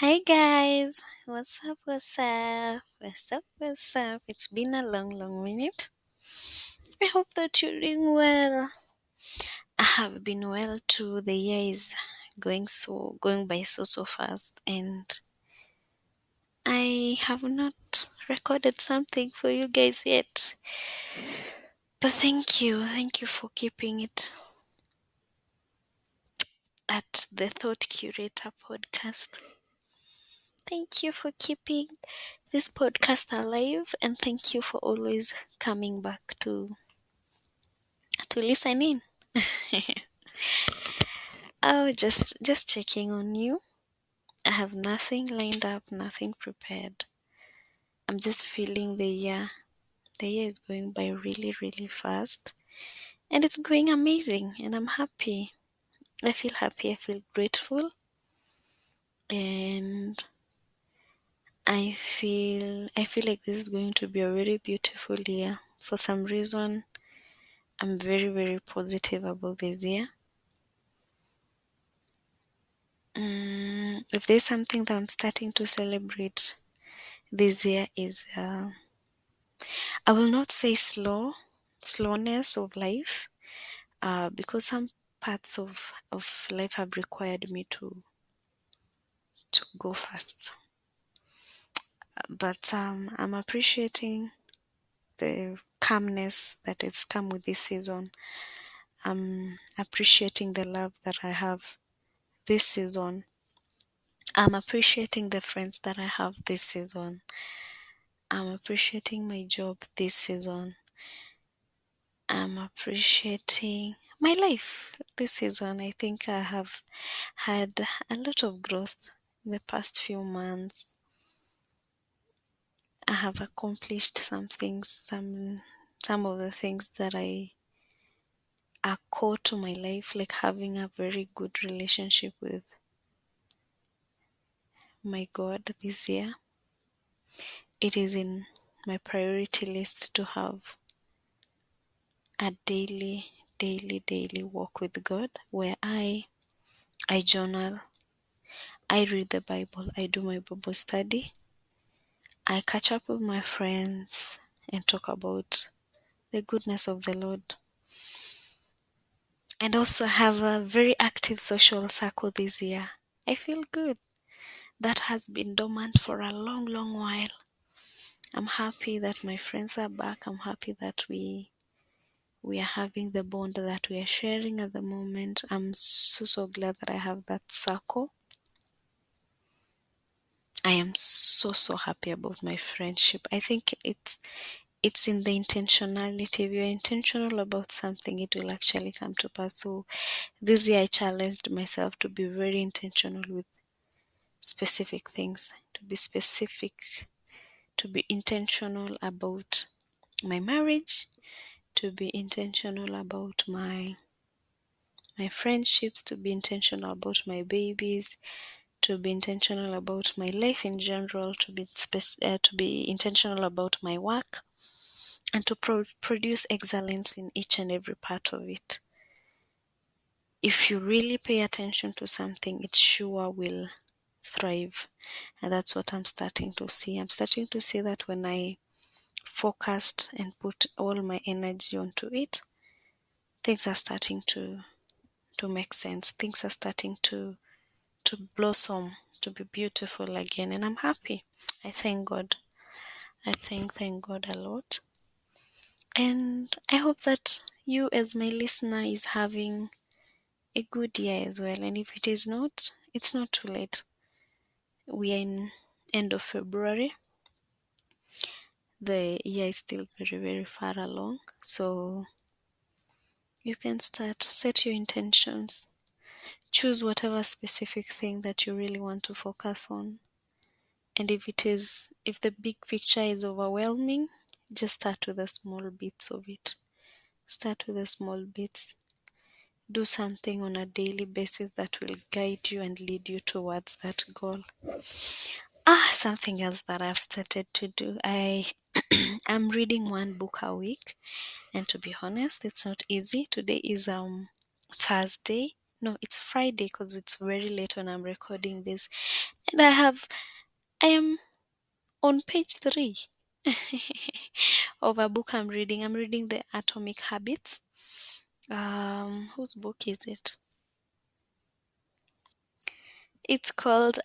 Hi guys, what's up? What's up? What's up? What's up? It's been a long, long minute. I hope that you're doing well. I have been well too. The year is going by so fast, and I have not recorded something for you guys yet. But thank you for keeping it at the Thought Curator podcast. Thank you for keeping this podcast alive, and thank you for always coming back to listen in. Oh, just checking on you. I have nothing lined up, nothing prepared. I'm just feeling the year. The year is going by really, really fast, and it's going amazing. And I'm happy. I feel happy. I feel grateful, and I feel like this is going to be a very beautiful year. For some reason, I'm very, very positive about this year. If there's something that I'm starting to celebrate this year is I will not say slowness of life, because some parts of life have required me to go fast. But I'm appreciating the calmness that has come with this season. I'm appreciating the love that I have this season. I'm appreciating the friends that I have this season. I'm appreciating my job this season. I'm appreciating my life this season. I think I have had a lot of growth in the past few months. I have accomplished some things, some of the things that I are core to my life, like having a very good relationship with my God this year. It is in my priority list to have a daily walk with God where I journal, I read the Bible, I do my Bible study, I catch up with my friends and talk about the goodness of the Lord, and also have a very active social circle this year. I feel good. That has been dormant for a long, long while. I'm happy that my friends are back. I'm happy that we are having the bond that we are sharing at the moment. I'm so glad that I have that circle. I am so happy about my friendship. I think it's in the intentionality. If you're intentional about something, it will actually come to pass. So this year I challenged myself to be very intentional with specific things, to be specific, to be intentional about my marriage, to be intentional about my friendships, to be intentional about my babies, to be intentional about my life in general, to be intentional about my work, and to produce excellence in each and every part of it. If you really pay attention to something, it sure will thrive. And that's what I'm starting to see. I'm starting to see that when I focused and put all my energy onto it, things are starting to make sense. Things are starting to blossom, to be beautiful again. And I'm happy. I thank God. I thank God a lot. And I hope that you as my listener is having a good year as well. And if it is not, it's not too late. We are in end of February. The year is still very far along. So you can set your intentions. Choose whatever specific thing that you really want to focus on. And if the big picture is overwhelming, just start with the small bits of it. Start with the small bits. Do something on a daily basis that will guide you and lead you towards that goal. Something else that I've started to do. I'm reading one book a week, and to be honest, it's not easy. Today is Thursday. No, it's Friday because it's very late when I'm recording this. And I am on page 3 of a book I'm reading. I'm reading The Atomic Habits. Whose book is it? It's called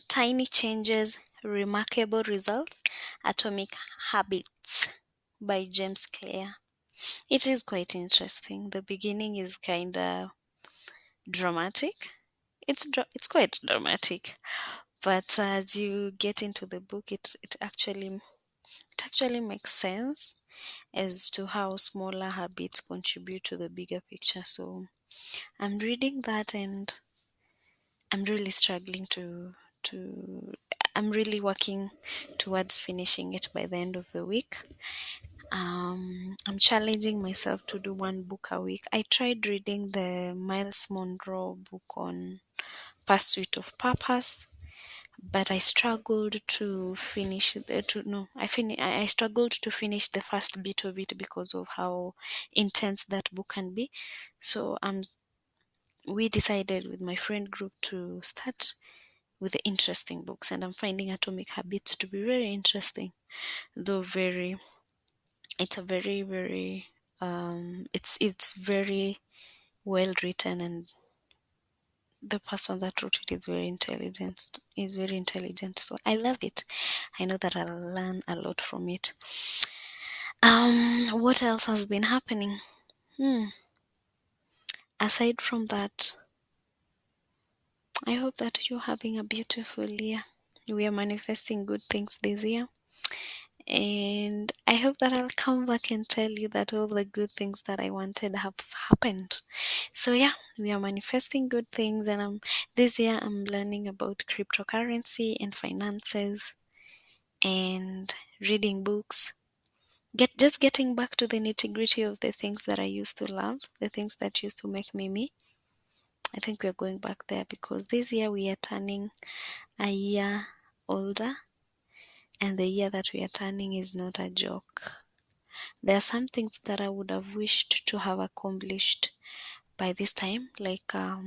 Tiny Changes, Remarkable Results, Atomic Habits by James Clear. It is quite interesting. The beginning is kind of dramatic. It's quite dramatic, but as you get into the book, it actually makes sense as to how smaller habits contribute to the bigger picture. So I'm reading that, and I'm really struggling to I'm really working towards finishing it by the end of the week. I'm challenging myself to do one book a week. I tried reading the Miles Monroe book on Pursuit of Purpose, but I struggled to finish the to no I struggled to finish the first bit of it because of how intense that book can be. So we decided with my friend group to start with the interesting books, and I'm finding Atomic Habits to be very interesting, though very it's a very it's very well written, and the person that wrote it is very intelligent, so I love it. I know that I'll learn a lot from it. What else has been happening? hmm. Aside from that, I hope that you're having a beautiful year. We are manifesting good things this year. And I hope that I'll come back and tell you that all the good things that I wanted have happened. So yeah, we are manifesting good things, and this year I'm learning about cryptocurrency and finances and reading books. Just getting back to the nitty-gritty of the things that I used to love, the things that used to make me me. I think we're going back there because this year we are turning a year older, and the year that we are turning is not a joke. There are some things that I would have wished to have accomplished by this time. Like, I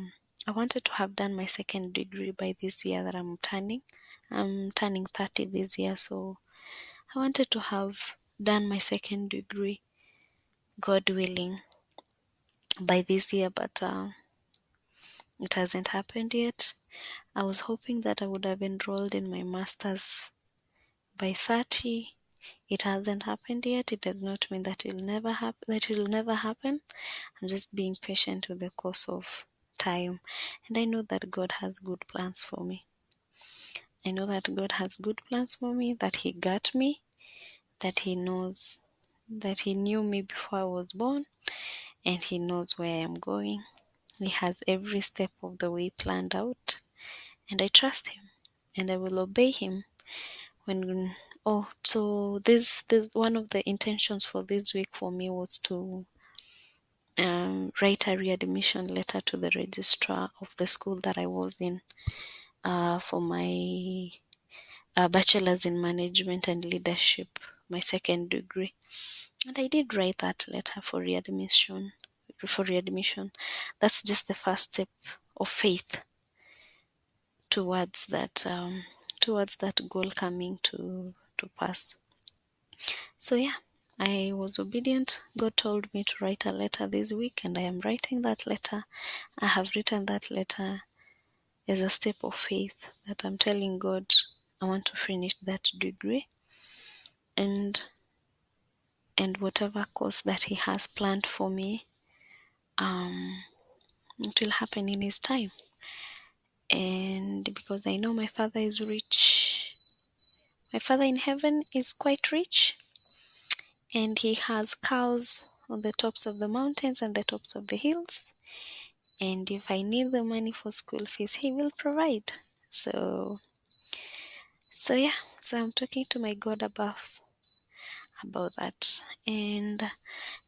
wanted to have done my second degree by this year that I'm turning. I'm turning 30 this year, so I wanted to have done my second degree, God willing, by this year, but it hasn't happened yet. I was hoping that I would have enrolled in my master's by 30. It hasn't happened yet. It does not mean that it will never happen. I'm just being patient with the course of time. And I know that God has good plans for me. I know that God has good plans for me, that He got me, that He knows, that He knew me before I was born, and He knows where I am going. He has every step of the way planned out, and I trust Him, and I will obey Him. So this one of the intentions for this week for me was to write a readmission letter to the registrar of the school that I was in for my bachelor's in management and leadership, my second degree. And I did write that letter for readmission. For readmission, that's just the first step of faith towards that goal coming to pass. So yeah, I was obedient. God told me to write a letter this week, and I am writing that letter. I have written that letter as a step of faith that I'm telling God I want to finish that degree, and whatever course that He has planned for me, it will happen in His time. And because I know my Father is rich, my Father in heaven is quite rich, and He has cows on the tops of the mountains and the tops of the hills. And if I need the money for school fees, He will provide. So yeah, so I'm talking to my God above about that. And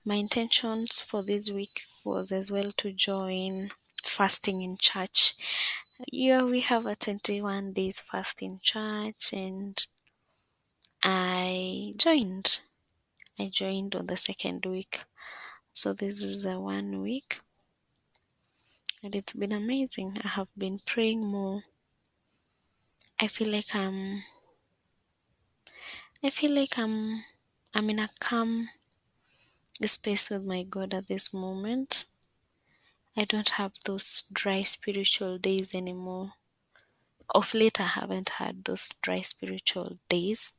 my intentions for this week was as well to join fasting in church. Yeah, we have a 21 days fast in church, and I joined. I joined on the second week. So this is a 1 week, and it's been amazing. I have been praying more I feel like I'm in a calm space with my God at this moment. I don't have those dry spiritual days anymore. Of late, I haven't had those dry spiritual days.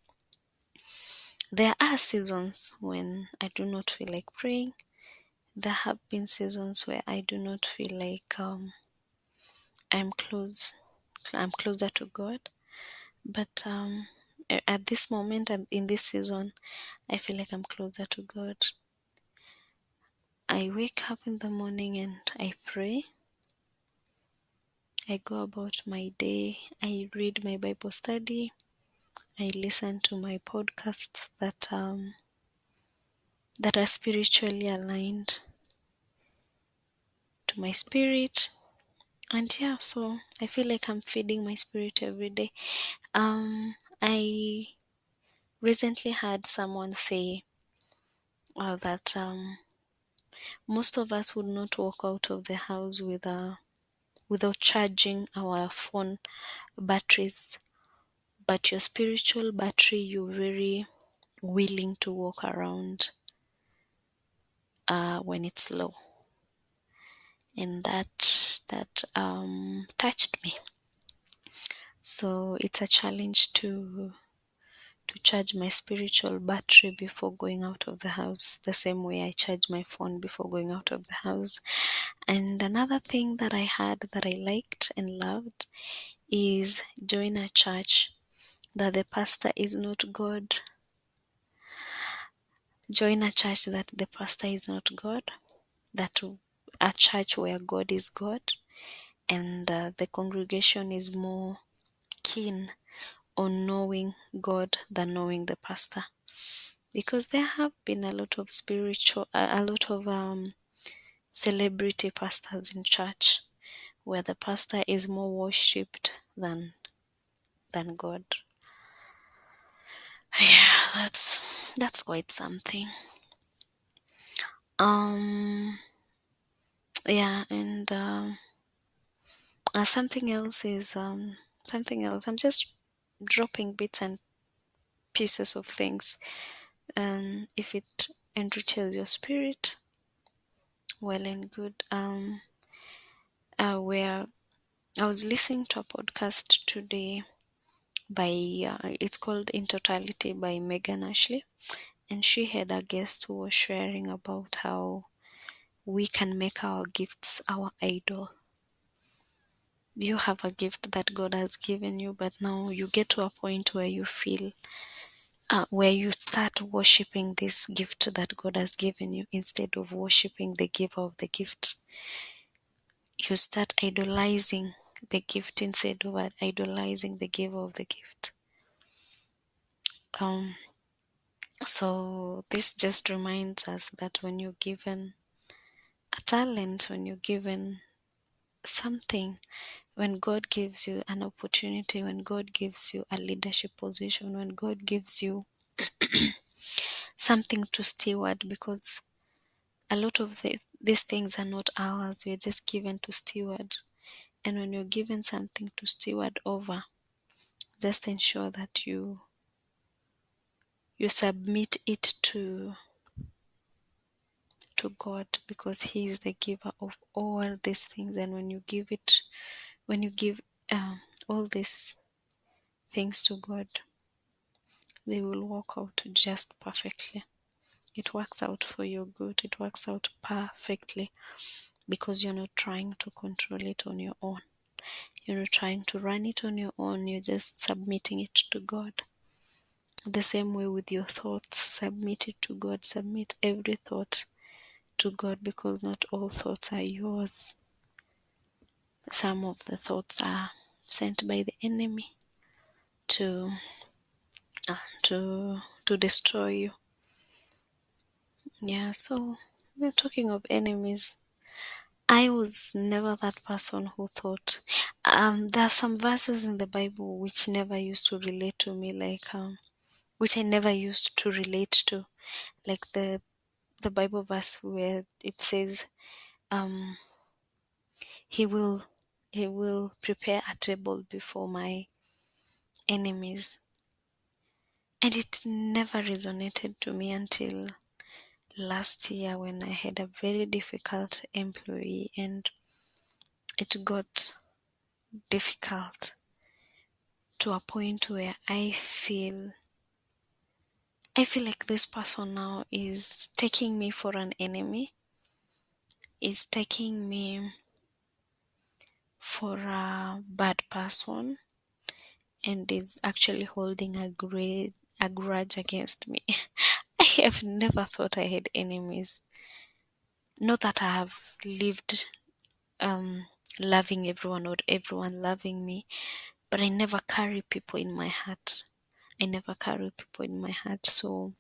There are seasons when I do not feel like praying. There have been seasons where I do not feel like I'm close. I'm closer to God. But at this moment and in this season, I feel like I'm closer to God. I wake up in the morning and I pray. I go about my day. I read my Bible study. I listen to my podcasts that are spiritually aligned to my spirit. And yeah, so I feel like I'm feeding my spirit every day. I recently had someone say that most of us would not walk out of the house without charging our phone batteries, but your spiritual battery, you're very willing to walk around when it's low, and that touched me. So it's a challenge to charge my spiritual battery before going out of the house, the same way I charge my phone before going out of the house. And another thing that I had that I liked and loved is join a church that the pastor is not God. Join a church that the pastor is not God, that a church where God is God, and the congregation is more keen on knowing God than knowing the pastor. Because there have been a lot of celebrity pastors in church where the pastor is more worshipped than God. Yeah, that's quite something. Um, yeah, and something else is something else. I'm just dropping bits and pieces of things. If it enriches your spirit, well and good. Where I was listening to a podcast today by it's called In Totality by Megan Ashley, and she had a guest who was sharing about how we can make our gifts our idol. You have a gift that God has given you, but now you get to a point where you feel where you start worshiping this gift that God has given you instead of worshiping the giver of the gift. You start idolizing the gift instead of idolizing the giver of the gift. Um, so this just reminds us that when you're given a talent, when you're given something, when God gives you an opportunity, when God gives you a leadership position, when God gives you something to steward, because a lot of these things are not ours, we're just given to steward. And when you're given something to steward over, just ensure that you submit it to God, because He is the giver of all these things. And when you give all these things to God, they will work out just perfectly. It works out for your good. It works out perfectly because you're not trying to control it on your own. You're not trying to run it on your own. You're just submitting it to God. The same way with your thoughts, submit it to God. Submit every thought to God, because not all thoughts are yours. Some of the thoughts are sent by the enemy to to destroy you. Yeah, so we're talking of enemies. I was never that person who thought. There are some verses in the Bible which never used to relate to me, like which I never used to relate to, like the Bible verse where it says, um, "He will, He will prepare a table before my enemies. And it never resonated to me until last year when I had a very difficult employee, and it got difficult to a point where I feel like this person now is taking me for an enemy, is taking me for a bad person, and is actually holding a grudge against me. I have never thought I had enemies. Not that I have lived um loving everyone or everyone loving me, but I never carry people in my heart. I never carry people in my heart. So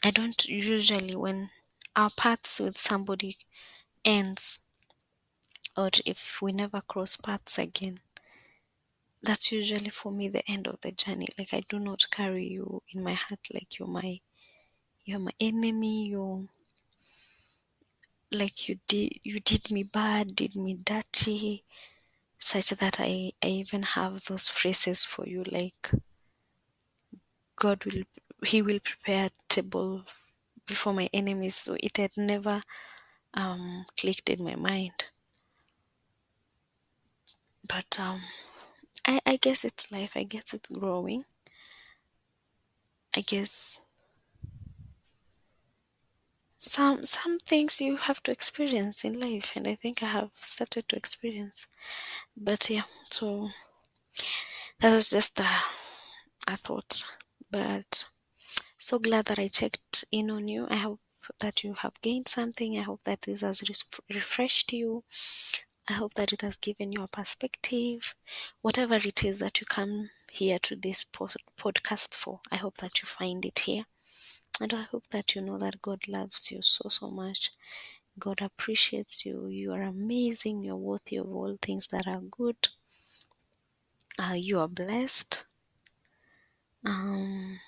I don't usually, when our paths with somebody ends, or if we never cross paths again, that's usually for me the end of the journey. Like, I do not carry you in my heart like you're my enemy. You're like, you did me bad, did me dirty, such that I even have those phrases for you, like, God will he will prepare a table before my enemies. So it had never clicked in my mind. But I guess it's life. I guess it's growing. I guess some things you have to experience in life, and I think I have started to experience. But yeah, so that was just a thought. But so glad that I checked in on you. I hope that you have gained something. I hope that this has refreshed you. I hope that it has given you a perspective. Whatever it is that you come here to this podcast for, I hope that you find it here. And I hope that you know that God loves you so, so much. God appreciates you. You are amazing. You're worthy of all things that are good. You are blessed. Um,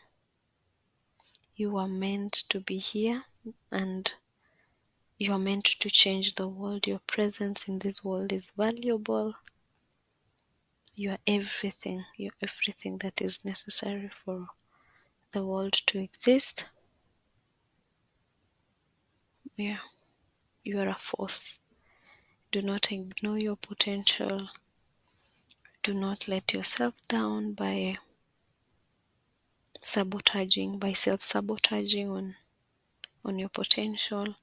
you are meant to be here, and you are meant to change the world. Your presence in this world is valuable. You are everything. You're everything that is necessary for the world to exist. Yeah, you are a force. Do not ignore your potential. Do not let yourself down by self-sabotaging on your potential.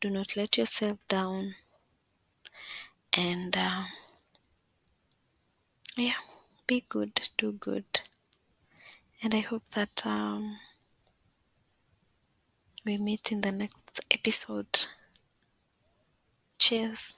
Do not let yourself down. And yeah, be good, do good. And I hope that we meet in the next episode. Cheers.